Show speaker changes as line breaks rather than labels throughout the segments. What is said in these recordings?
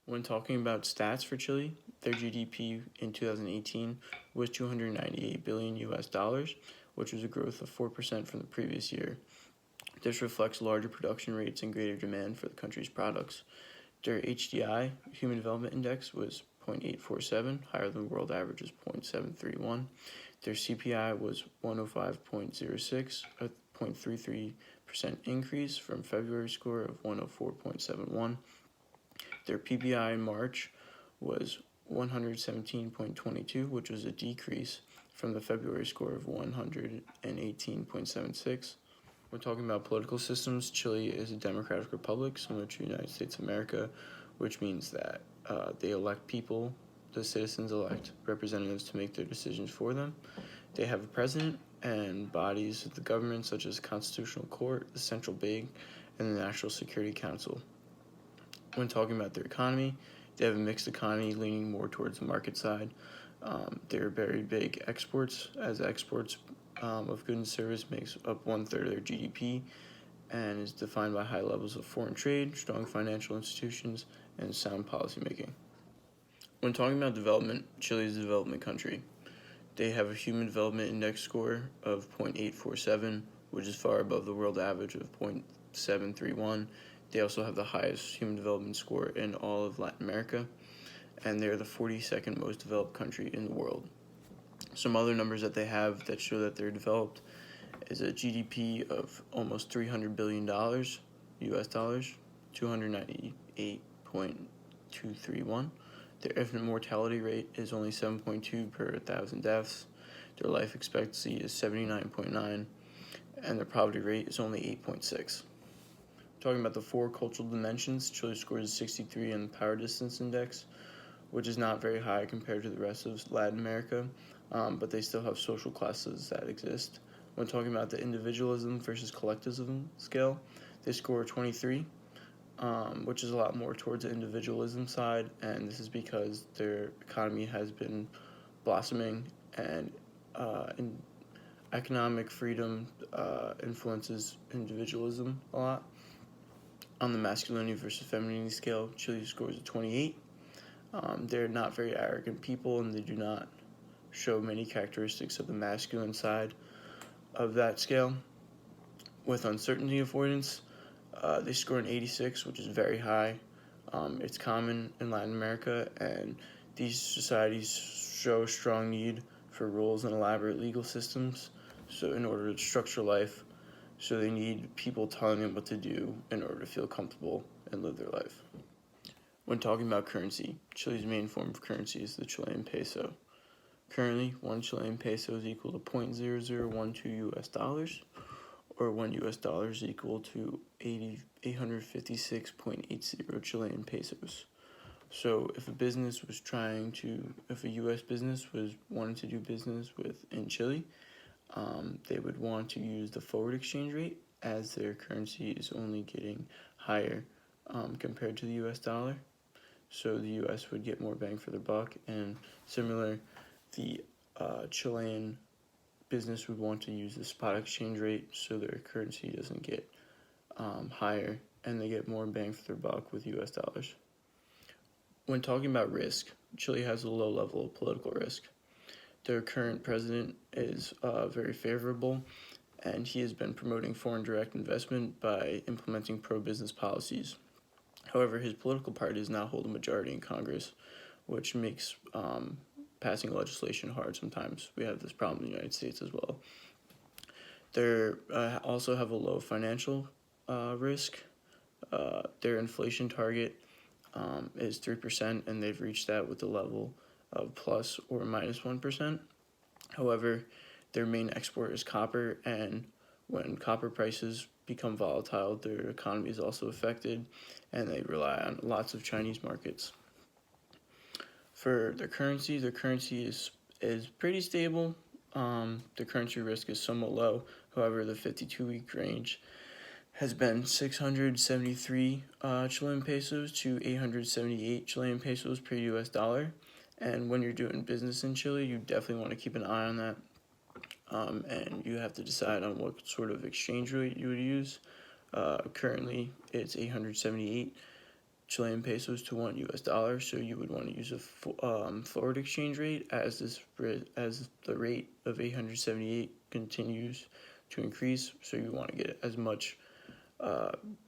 When talking about stats for Chile, their GDP in 2018 was 298 billion US dollars, which was a growth of 4% from the previous year. This reflects larger production rates and greater demand for the country's products. Their HDI, Human Development Index, was 0.847, higher than world average is 0.731. Their CPI was 105.06, a 0.33% increase from February score of 104.71. Their PPI in March was 117.22, which was a decrease from the February score of 118.76. When talking about political systems, Chile is a democratic republic similar to the United States of America, which means that they elect people, the citizens elect representatives to make their decisions for them. They have a president and bodies of the government such as the Constitutional Court, the Central Bank, and the National Security Council. When talking about their economy, they have a mixed economy leaning more towards the market side. They're very big exports, as exports of goods and service makes up 1/3 of their GDP and is defined by high levels of foreign trade, strong financial institutions, and sound policymaking. When talking about development, Chile is a development country. They have a Human Development Index score of 0.847, which is far above the world average of 0.731. They also have the highest human development score in all of Latin America, and they're the 42nd most developed country in the world. Some other numbers that they have that show that they're developed is a GDP of almost $300 billion US dollars, 298.231. Their infant mortality rate is only 7.2 per 1,000 deaths. Their life expectancy is 79.9, and their poverty rate is only 8.6. Talking about the four cultural dimensions, Chile scores 63 on the Power Distance Index, which is not very high compared to the rest of Latin America, but they still have social classes that exist. When talking about the individualism versus collectivism scale, they score 23, which is a lot more towards the individualism side, and this is because their economy has been blossoming and economic freedom influences individualism a lot. On the masculinity versus femininity scale, Chile scores a 28. They're not very arrogant people, and they do not show many characteristics of the masculine side of that scale. With uncertainty avoidance, they score an 86, which is very high. It's common in Latin America, and these societies show a strong need for rules and elaborate legal systems so in order to structure life. So they need people telling them what to do in order to feel comfortable and live their life. When talking about currency, Chile's main form of currency is the Chilean peso. Currently, 1 Chilean peso is equal to 0.0012 US dollars, or 1 US dollar is equal to 856.80 Chilean pesos. So if a US business was wanting to do business in Chile, they would want to use the forward exchange rate, as their currency is only getting higher compared to the US dollar. So the US would get more bang for their buck, and similar, the Chilean business would want to use the spot exchange rate so their currency doesn't get higher and they get more bang for their buck with US dollars. When talking about risk, Chile has a low level of political risk. Their current president is very favorable, and he has been promoting foreign direct investment by implementing pro-business policies. However, his political party does not hold a majority in Congress, which makes passing legislation hard sometimes. We have this problem in the United States as well. They also have a low financial risk. Their inflation target is 3%, and they've reached that with a level of plus or minus 1%. However, their main export is copper, and when copper prices become volatile, their economy is also affected, and they rely on lots of Chinese markets. For their currency is pretty stable. The currency risk is somewhat low. However, the 52-week range has been 673 Chilean pesos to 878 Chilean pesos per US dollar. And when you're doing business in Chile, you definitely want to keep an eye on that. And you have to decide on what sort of exchange rate you would use. Currently, it's 878 Chilean pesos to $1, so you would want to use a forward exchange rate as the rate of 878 continues to increase. So you want to get as much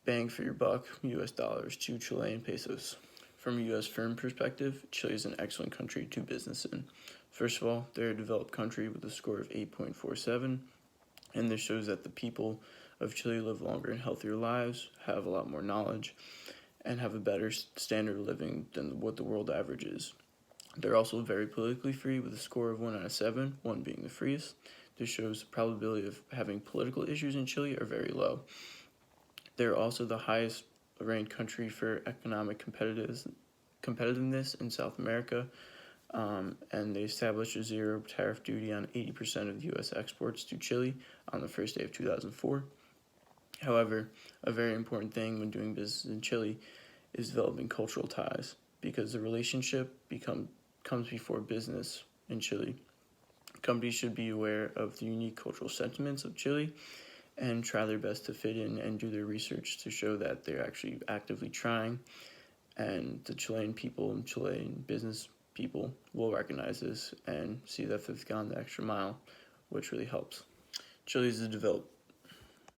bang for your buck, US dollars to Chilean pesos. From a US firm perspective, Chile is an excellent country to business in. First of all, they're a developed country with a score of 8.47, and this shows that the people of Chile live longer and healthier lives, have a lot more knowledge, and have a better standard of living than what the world average is. They're also very politically free with a score of 1 out of 7, 1 being the freest. This shows the probability of having political issues in Chile are very low. They're also the highest ranked country for economic competitiveness in South America, and they established a zero tariff duty on 80% of U.S. exports to Chile on the first day of 2004. However, a very important thing when doing business in Chile is developing cultural ties, because the relationship comes before business in Chile. Companies should be aware of the unique cultural sentiments of Chile and try their best to fit in and do their research to show that they're actually actively trying, and the Chilean people and Chilean business people will recognize this and see that they've gone the extra mile, which really helps. Chile is a developed